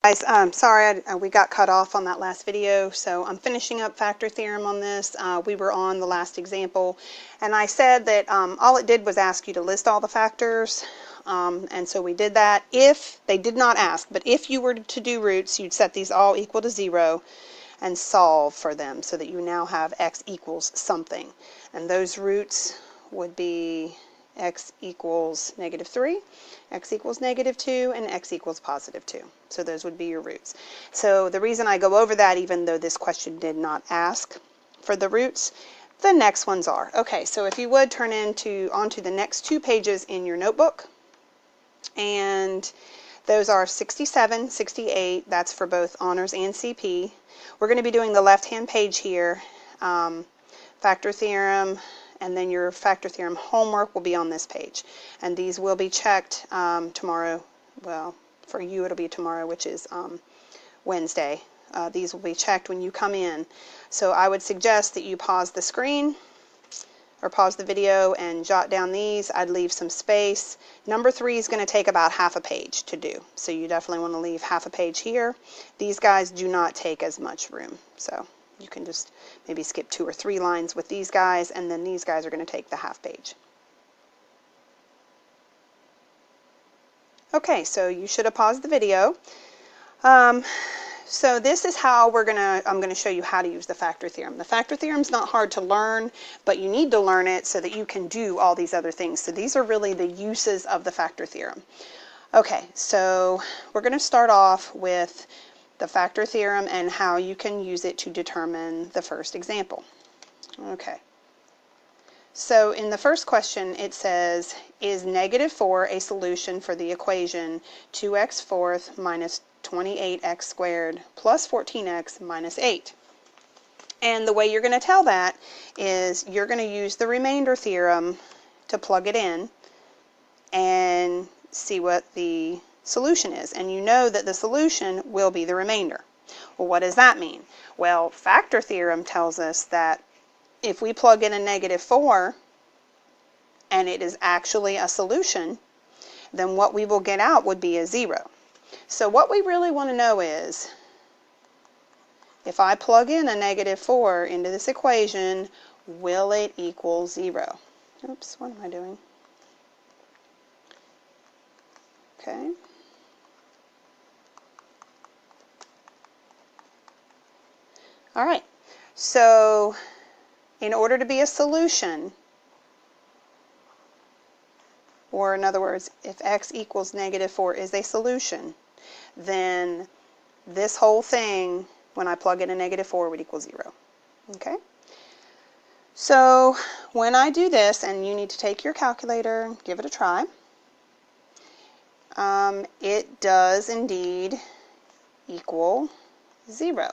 Guys, sorry we got cut off on that last video, so I'm finishing up factor theorem on this. We were on the last example, and I said that all it did was ask you to list all the factors, and so we did that. If they did not ask, but if you were to do roots, you'd set these all equal to 0 and solve for them so that you now have x equals something. And those roots would be x equals -3, x equals -2, and x equals +2. So those would be your roots. So the reason I go over that, even though this question did not ask for the roots, the next ones are. Okay, so if you would turn onto the next 2 pages in your notebook, and those are 67, 68, that's for both honors and CP. We're going to be doing the left-hand page here, factor theorem, and then your factor theorem homework will be on this page. And these will be checked tomorrow. Well, for you it'll be tomorrow, which is Wednesday. These will be checked when you come in. So I would suggest that you pause the screen or pause the video and jot down these. I'd leave some space. Number 3 is going to take about half a page to do. So you definitely want to leave half a page here. These guys do not take as much room. So you can just maybe skip 2 or 3 lines with these guys, and then these guys are going to take the half page. Okay, so you should have paused the video. So this is how I'm going to show you how to use the factor theorem. The factor theorem is not hard to learn, but you need to learn it so that you can do all these other things. So these are really the uses of the factor theorem. Okay, so we're going to start off with the factor theorem and how you can use it to determine the first example. Okay. So in the first question it says, is -4 a solution for the equation 2x4 minus 28x squared plus 14x minus 8? And the way you're going to tell that is you're going to use the remainder theorem to plug it in and see what the solution is. And you know that the solution will be the remainder. Well, what does that mean? Well, factor theorem tells us that if we plug in a -4 and it is actually a solution, then what we will get out would be a 0. So what we really want to know is, if I plug in a -4 into this equation, will it equal 0? Oops, what am I doing? Okay. All right. So in order to be a solution, or in other words, if x equals -4 is a solution, then this whole thing, when I plug in a -4, would equal 0. Okay? So when I do this, and you need to take your calculator and give it a try, it does indeed equal 0.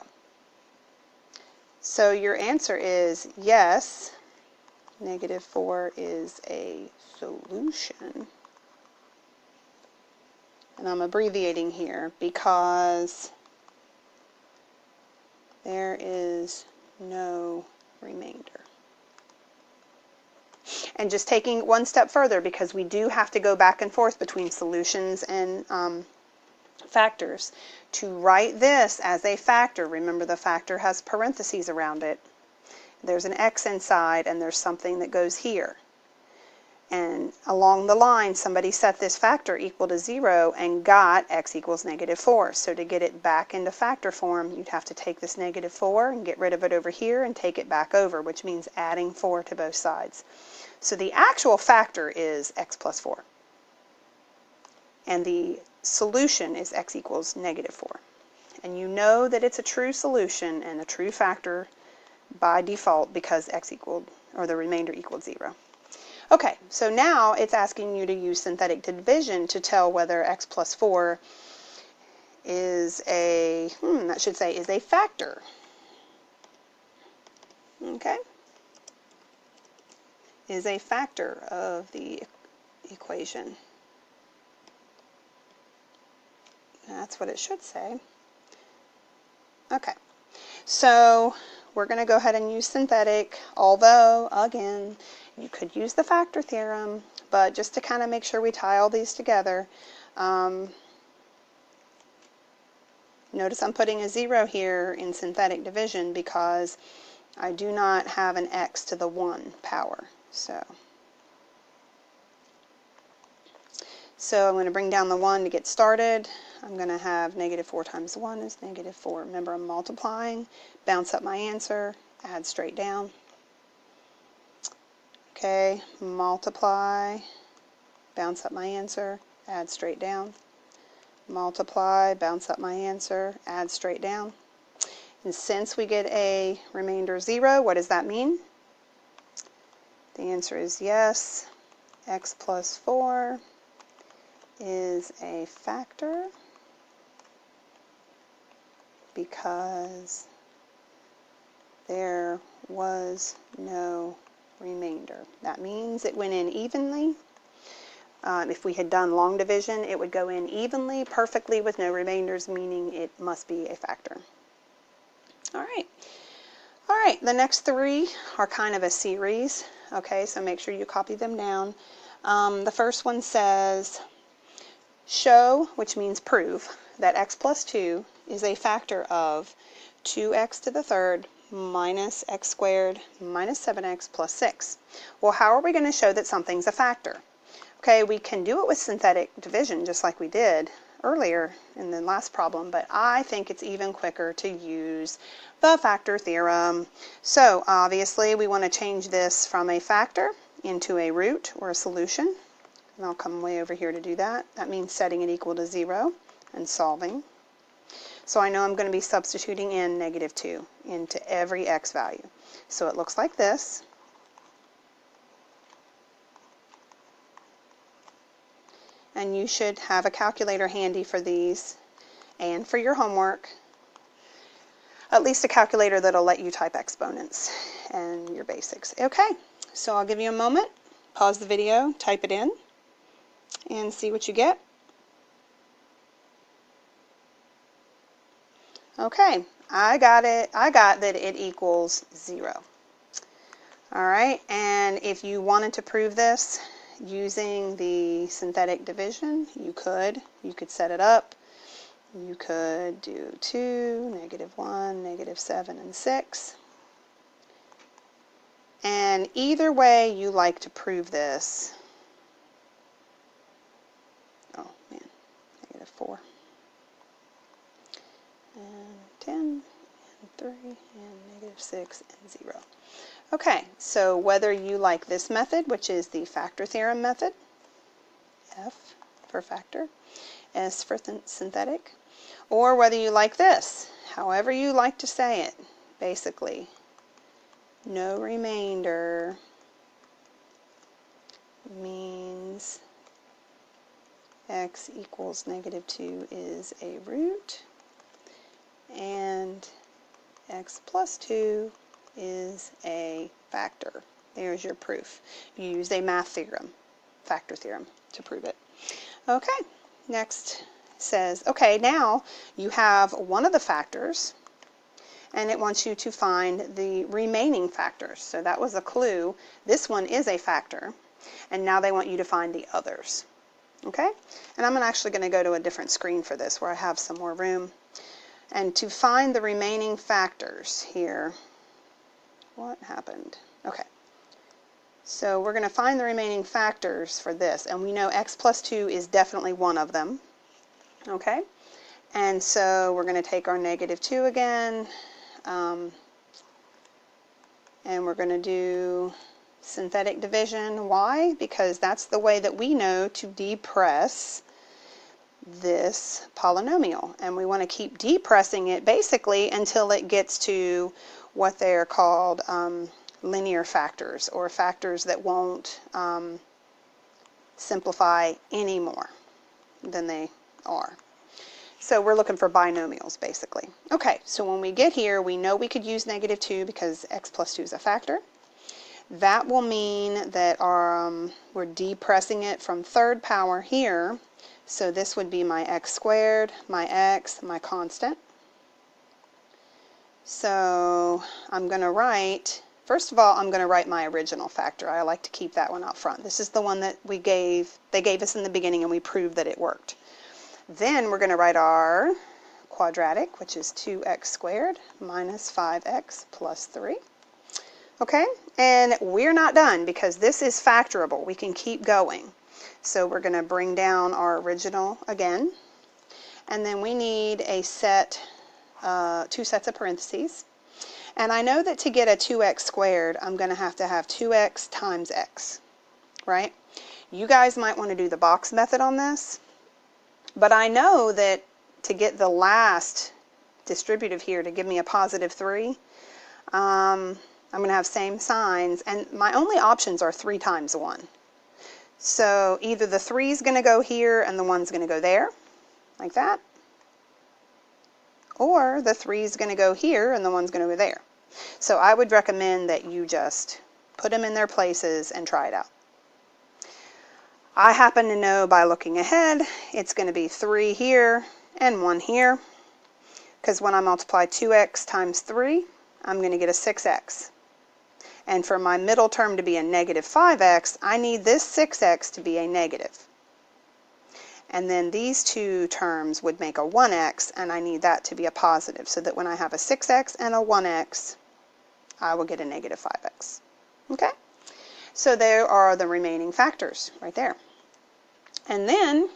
So your answer is yes, -4 is a solution. And I'm abbreviating here because there is no remainder. And just taking one step further, because we do have to go back and forth between solutions and factors, to write this as a factor. Remember, the factor has parentheses around it. There's an x inside, and there's something that goes here. And along the line, somebody set this factor equal to 0 and got x equals -4. So to get it back into factor form, you'd have to take this -4 and get rid of it over here and take it back over, which means adding 4 to both sides. So the actual factor is x plus 4. And the solution is x equals -4. And you know that it's a true solution and a true factor by default because x equaled, or the remainder equaled 0. Okay, so now it's asking you to use synthetic division to tell whether x plus 4 is a, that should say is a factor. Okay? Is a factor of the equation. That's what it should say. Okay, so we're going to go ahead and use synthetic, although, again, you could use the factor theorem, but just to kind of make sure we tie all these together, Notice I'm putting a 0 here in synthetic division because I do not have an x to the 1 power. So I'm going to bring down the 1 to get started. I'm going to have -4 times 1 is -4. Remember, I'm multiplying. Bounce up my answer, add straight down. Okay, multiply, bounce up my answer, add straight down. Multiply, bounce up my answer, add straight down. And since we get a remainder 0, what does that mean? The answer is yes. X plus 4 is a factor because there was no remainder. That means it went in evenly. If we had done long division, it would go in evenly, perfectly, with no remainders, meaning it must be a factor. All right, the next 3 are kind of a series. Okay, so make sure you copy them down. The first one says, show, which means prove, that x plus 2 is a factor of 2x to the third minus x squared minus 7x plus 6. Well, how are we going to show that something's a factor? Okay, we can do it with synthetic division just like we did earlier in the last problem, but I think it's even quicker to use the factor theorem. So obviously we want to change this from a factor into a root or a solution, and I'll come way over here to do that. That means setting it equal to 0 and solving. So I know I'm going to be substituting in -2 into every x value. So it looks like this. And you should have a calculator handy for these and for your homework. At least a calculator that'll let you type exponents and your basics. Okay, so I'll give you a moment, pause the video, type it in, and see what you get. Okay, I got it. I got that it equals 0. All right, and if you wanted to prove this using the synthetic division, you could set it up. You could do 2, -1, -7, and 6. And either way you like to prove this, oh man, -4, and 10, and 3, and -6, and 0. Okay, so whether you like this method, which is the factor theorem method, F for factor, S for synthetic, or whether you like this, however you like to say it, basically, no remainder means x equals -2 is a root, and x plus 2 is a factor. There's your proof. You use a math theorem, factor theorem, to prove it. Okay, next says, okay, now you have one of the factors, and it wants you to find the remaining factors. So that was a clue. This one is a factor, and now they want you to find the others. Okay, and I'm actually going to go to a different screen for this where I have some more room. And to find the remaining factors here, what happened? Okay, so we're going to find the remaining factors for this, and we know x plus 2 is definitely one of them. Okay, and so we're going to take our -2 again, and we're going to do synthetic division. Why? Because that's the way that we know to depress this polynomial, and we want to keep depressing it basically until it gets to what they are called linear factors, or factors that won't simplify any more than they are. So we're looking for binomials basically. Okay, so when we get here, we know we could use -2 because x plus 2 is a factor. That will mean that we're depressing it from third power here. So this would be my x squared, my x, my constant. So I'm going to write, first of all, I'm going to write my original factor. I like to keep that one out front. This is the one that they gave us in the beginning, and we proved that it worked. Then we're going to write our quadratic, which is 2x squared minus 5x plus 3. Okay, and we're not done because this is factorable. We can keep going. So we're going to bring down our original again, and then we need a set, 2 sets of parentheses. And I know that to get a 2x squared, I'm going to have 2x times x, right? You guys might want to do the box method on this, but I know that to get the last distributive here to give me a positive 3, I'm going to have same signs, and my only options are 3 times 1. So either the 3 is going to go here and the 1's going to go there, like that, or the 3 is going to go here and the 1's going to go there. So I would recommend that you just put them in their places and try it out. I happen to know by looking ahead, it's going to be 3 here and 1 here, because when I multiply 2x times 3, I'm going to get a 6x. And for my middle term to be a negative 5x, I need this 6x to be a negative. And then these two terms would make a 1x, and I need that to be a positive, so that when I have a 6x and a 1x, I will get a negative 5x. Okay? So there are the remaining factors right there. And then,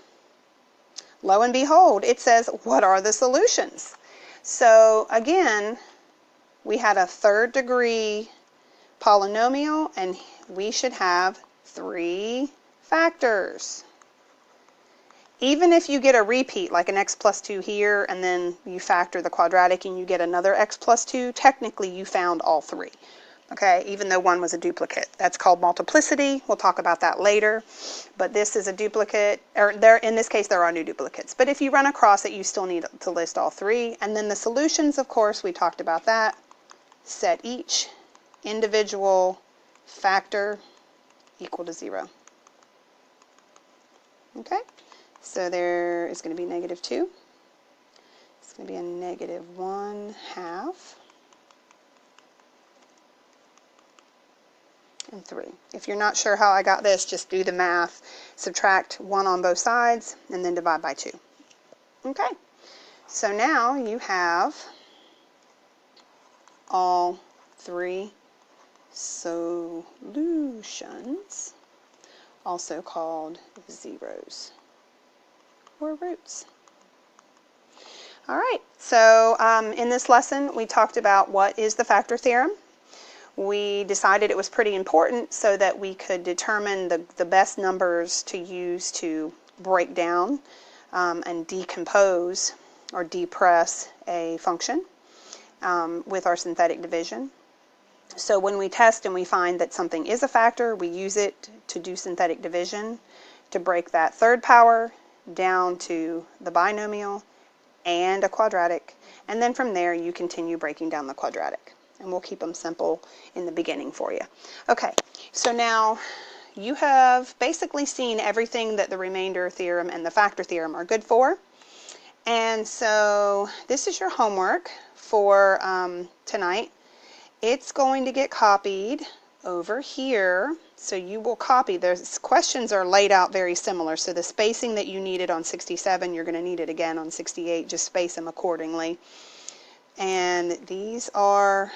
lo and behold, it says, what are the solutions? So again, we had a 3rd degree polynomial, and we should have 3 factors. Even if you get a repeat, like an x plus 2 here, and then you factor the quadratic and you get another x plus 2, technically you found all 3. Okay, even though one was a duplicate. That's called multiplicity. We'll talk about that later. But this is a duplicate, or in this case there are no duplicates. But if you run across it, you still need to list all 3. And then the solutions, of course, we talked about that. Set each individual factor equal to 0. Okay, so there is going to be negative 2. It's going to be a negative 1/2. And 3. If you're not sure how I got this, just do the math. Subtract 1 on both sides, and then divide by 2. Okay, so now you have all 3 solutions, also called zeros or roots. All right, so in this lesson we talked about what is the factor theorem. We decided it was pretty important so that we could determine the best numbers to use to break down and decompose or depress a function with our synthetic division. So when we test and we find that something is a factor, we use it to do synthetic division to break that 3rd power down to the binomial and a quadratic, and then from there you continue breaking down the quadratic. And we'll keep them simple in the beginning for you. Okay, so now you have basically seen everything that the remainder theorem and the factor theorem are good for. And so this is your homework for tonight. It's going to get copied over here. So you will copy. Those questions are laid out very similar. So the spacing that you needed on 67, you're going to need it again on 68. Just space them accordingly. And these are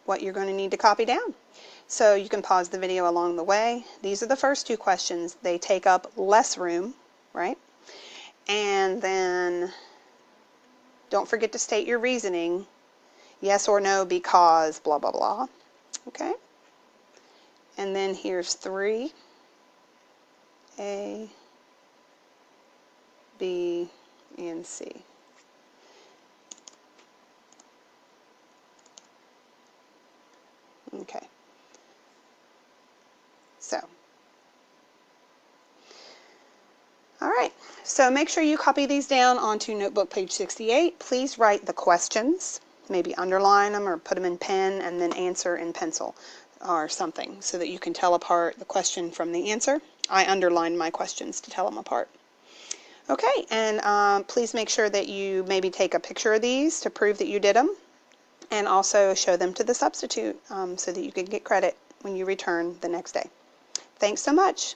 what you're going to need to copy down. So you can pause the video along the way. These are the first 2 questions. They take up less room, right? And then don't forget to state your reasoning. Yes or no because blah, blah, blah. Okay? And then here's 3. A, B, and C. Okay, so, all right, so make sure you copy these down onto notebook page 68. Please write the questions, maybe underline them or put them in pen and then answer in pencil or something so that you can tell apart the question from the answer. I underlined my questions to tell them apart. Okay, and please make sure that you maybe take a picture of these to prove that you did them. And also show them to the substitute so that you can get credit when you return the next day. Thanks so much.